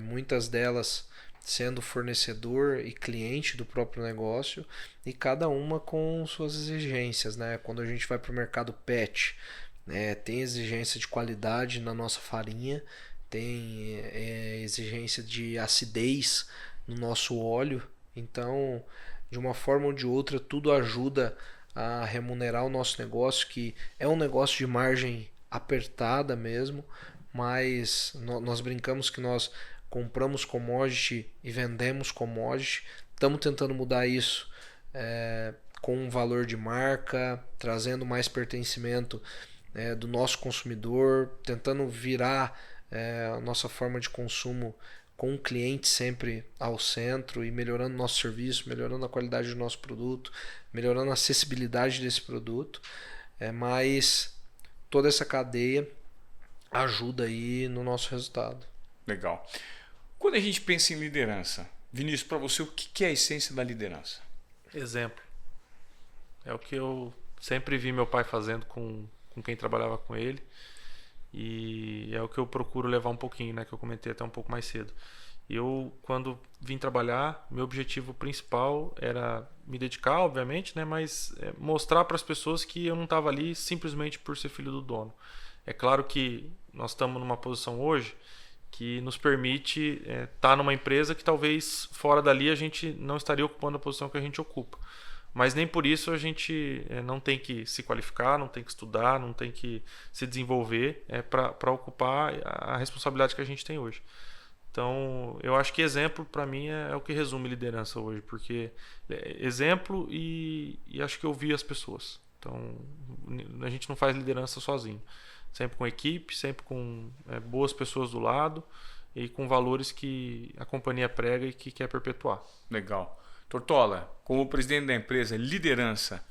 Muitas delas sendo fornecedor e cliente do próprio negócio, e cada uma com suas exigências, né? Quando a gente vai para o mercado pet, tem exigência de qualidade na nossa farinha, tem exigência de acidez no nosso óleo. Então, de uma forma ou de outra, tudo ajuda a remunerar o nosso negócio, que é um negócio de margem apertada mesmo, mas nós brincamos que nós compramos commodity e vendemos commodity, Estamos tentando mudar isso com um valor de marca, trazendo mais pertencimento do nosso consumidor, tentando virar a nossa forma de consumo com o cliente sempre ao centro e melhorando nosso serviço, melhorando a qualidade do nosso produto, melhorando a acessibilidade desse produto. Mas toda essa cadeia ajuda aí no nosso resultado. Legal. Quando a gente pensa em liderança, Vinícius, para você, o que é a essência da liderança? Exemplo. É o que eu sempre vi meu pai fazendo com quem trabalhava com ele. E é o que eu procuro levar um pouquinho, né? Que eu comentei até um pouco mais cedo. Eu, quando vim trabalhar, meu objetivo principal era me dedicar, obviamente, né? Mas mostrar para as pessoas que eu não estava ali simplesmente por ser filho do dono. É claro que nós estamos numa posição hoje que nos permite estar numa empresa que talvez fora dali a gente não estaria ocupando a posição que a gente ocupa. Mas nem por isso a gente não tem que se qualificar, não tem que estudar, não tem que se desenvolver para ocupar a responsabilidade que a gente tem hoje. Então, eu acho que exemplo, para mim, é o que resume liderança hoje, porque exemplo e acho que ouvir as pessoas. Então, a gente não faz liderança sozinho. Sempre com equipe, sempre com boas pessoas do lado e com valores que a companhia prega e que quer perpetuar. Legal. Tortola, como presidente da empresa, liderança,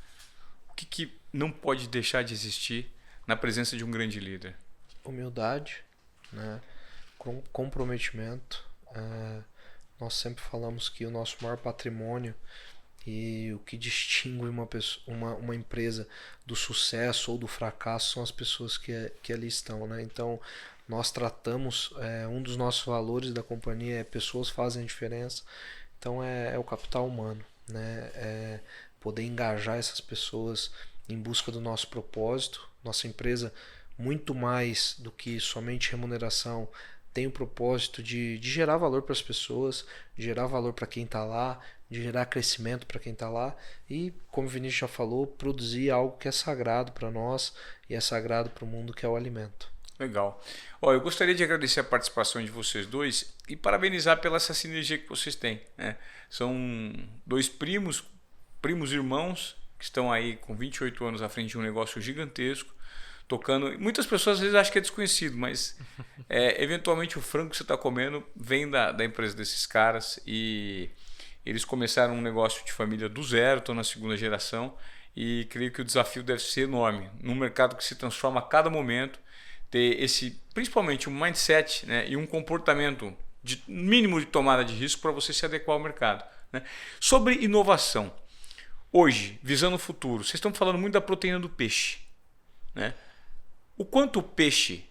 o que não pode deixar de existir na presença de um grande líder? Humildade, né? Comprometimento. Nós sempre falamos que o nosso maior patrimônio e o que distingue uma empresa do sucesso ou do fracasso são as pessoas que ali estão, né? Então, nós tratamos, um dos nossos valores da companhia pessoas fazem a diferença. Então é o capital humano, né? Poder engajar essas pessoas em busca do nosso propósito. Nossa empresa, muito mais do que somente remuneração, tem o propósito de gerar valor para as pessoas, de gerar valor para quem está lá, de gerar crescimento para quem está lá e, como o Vinícius já falou, produzir algo que é sagrado para nós e é sagrado para o mundo, que é o alimento. Legal. Eu gostaria de agradecer a participação de vocês dois e parabenizar pela essa sinergia que vocês têm, né? São dois primos irmãos, que estão aí com 28 anos à frente de um negócio gigantesco, tocando. Muitas pessoas às vezes acham que é desconhecido, mas eventualmente o frango que você está comendo vem da empresa desses caras e eles começaram um negócio de família do zero, estão na segunda geração e creio que o desafio deve ser enorme. Num mercado que se transforma a cada momento, ter principalmente um mindset, né, e um comportamento mínimo de tomada de risco para você se adequar ao mercado, né? Sobre inovação, hoje, visando o futuro, vocês estão falando muito da proteína do peixe, né? O quanto o peixe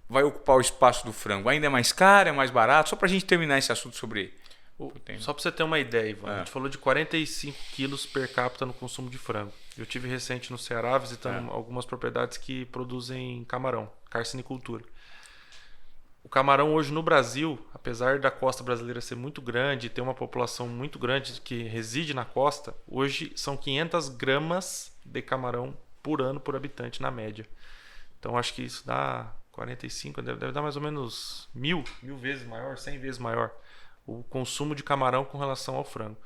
vai ocupar o espaço do frango? Ainda é mais caro, é mais barato? Só para a gente terminar esse assunto sobre proteína. Só para você ter uma ideia, Ivan, a gente falou de 45 quilos per capita no consumo de frango. Eu tive recente no Ceará visitando algumas propriedades que produzem camarão, carcinicultura. O camarão hoje no Brasil, apesar da costa brasileira ser muito grande e ter uma população muito grande que reside na costa, hoje são 500 gramas de camarão por ano por habitante na média. Então acho que isso dá 45, deve dar mais ou menos mil vezes maior, 100 vezes maior o consumo de camarão com relação ao frango.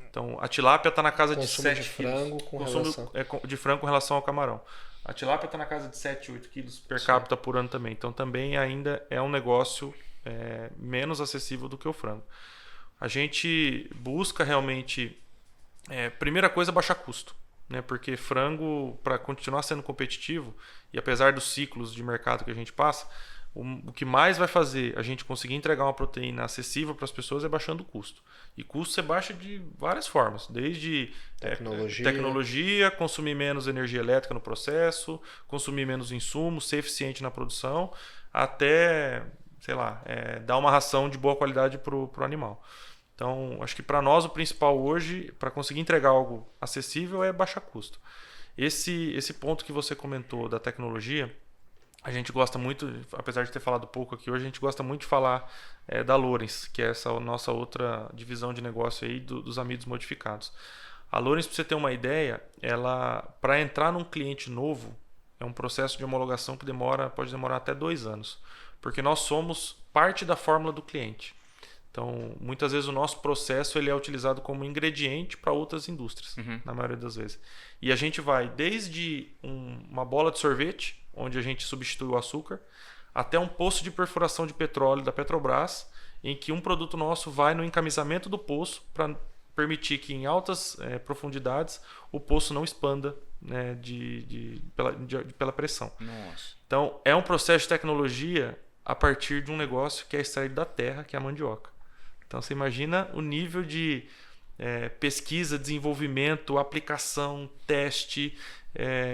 Então a tilápia está na casa de 7 quilos. Consumo de frango com relação ao camarão. A tilápia está na casa de 7, 8 quilos per capita por ano também. Então também ainda é um negócio menos acessível do que o frango. A gente busca realmente, primeira coisa, baixar custo, né? Porque frango, para continuar sendo competitivo, e apesar dos ciclos de mercado que a gente passa, o que mais vai fazer a gente conseguir entregar uma proteína acessível para as pessoas é baixando o custo. E custo você baixa de várias formas, desde tecnologia, consumir menos energia elétrica no processo, consumir menos insumos, ser eficiente na produção, até, sei lá, dar uma ração de boa qualidade para o animal. Então, acho que para nós o principal hoje, para conseguir entregar algo acessível, é baixar custo. Esse ponto que você comentou da tecnologia, a gente gosta muito, apesar de ter falado pouco aqui hoje, a gente gosta muito de falar da Lorenz, que é essa nossa outra divisão de negócio aí dos amidos modificados. A Lorenz, para você ter uma ideia, ela, para entrar num cliente novo, é um processo de homologação que pode demorar até 2 anos, porque nós somos parte da fórmula do cliente. Então, muitas vezes o nosso processo ele é utilizado como ingrediente para outras indústrias, na maioria das vezes. E a gente vai desde uma bola de sorvete, onde a gente substitui o açúcar, até um poço de perfuração de petróleo da Petrobras, em que um produto nosso vai no encamisamento do poço para permitir que em altas profundidades o poço não expanda, né, pela pressão. Nossa. Então, é um processo de tecnologia a partir de um negócio que é extraído da terra, que é a mandioca. Então, você imagina o nível de pesquisa, desenvolvimento, aplicação, teste,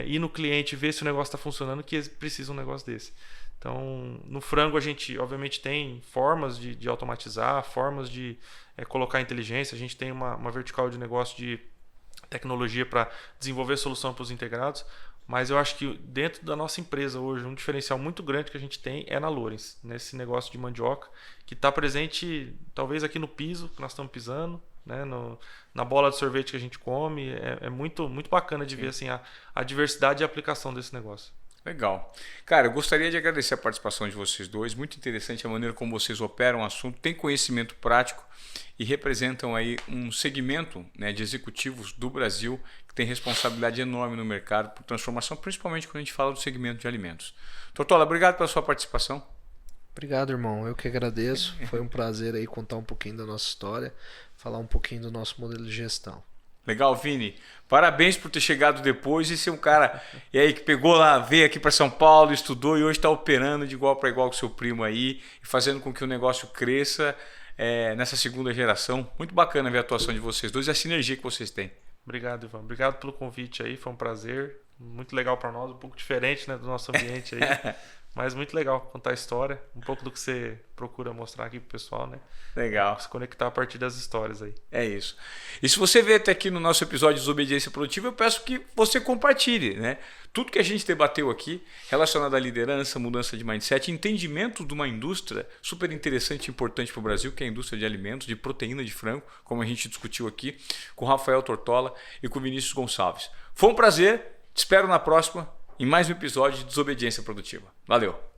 ir no cliente, ver se o negócio está funcionando, que precisa um negócio desse. Então, no frango a gente, obviamente, tem formas de automatizar, formas de colocar inteligência. A gente tem uma vertical de negócio de tecnologia para desenvolver solução para os integrados. Mas eu acho que dentro da nossa empresa hoje, um diferencial muito grande que a gente tem é na Lorenz, nesse negócio de mandioca, que está presente talvez aqui no piso, que nós estamos pisando, né, na bola de sorvete que a gente come. É muito, muito bacana de ver assim, a diversidade e a aplicação desse negócio. Legal. Cara, eu gostaria de agradecer a participação de vocês dois. Muito interessante a maneira como vocês operam o assunto, têm conhecimento prático e representam aí um segmento, né, de executivos do Brasil que tem responsabilidade enorme no mercado por transformação, principalmente quando a gente fala do segmento de alimentos. Tortola, obrigado pela sua participação. Obrigado, irmão. Eu que agradeço. Foi um prazer aí contar um pouquinho da nossa história, falar um pouquinho do nosso modelo de gestão. Legal, Vini. Parabéns por ter chegado depois e ser um cara e aí que pegou lá, veio aqui para São Paulo, estudou e hoje está operando de igual para igual com seu primo aí e fazendo com que o negócio cresça nessa segunda geração. Muito bacana ver a atuação de vocês dois e a sinergia que vocês têm. Obrigado, Ivan. Obrigado pelo convite aí. Foi um prazer. Muito legal para nós, um pouco diferente, né, do nosso ambiente aí. Mas muito legal contar a história, um pouco do que você procura mostrar aqui pro pessoal, né? Legal. Se conectar a partir das histórias aí. É isso. E se você veio até aqui no nosso episódio de Desobediência Produtiva, eu peço que você compartilhe, né? Tudo que a gente debateu aqui, relacionado à liderança, mudança de mindset, entendimento de uma indústria super interessante e importante para o Brasil, que é a indústria de alimentos, de proteína de frango, como a gente discutiu aqui, com o Rafael Tortola e com o Vinícius Gonçalves. Foi um prazer, te espero na próxima, em mais um episódio de Desobediência Produtiva. Valeu!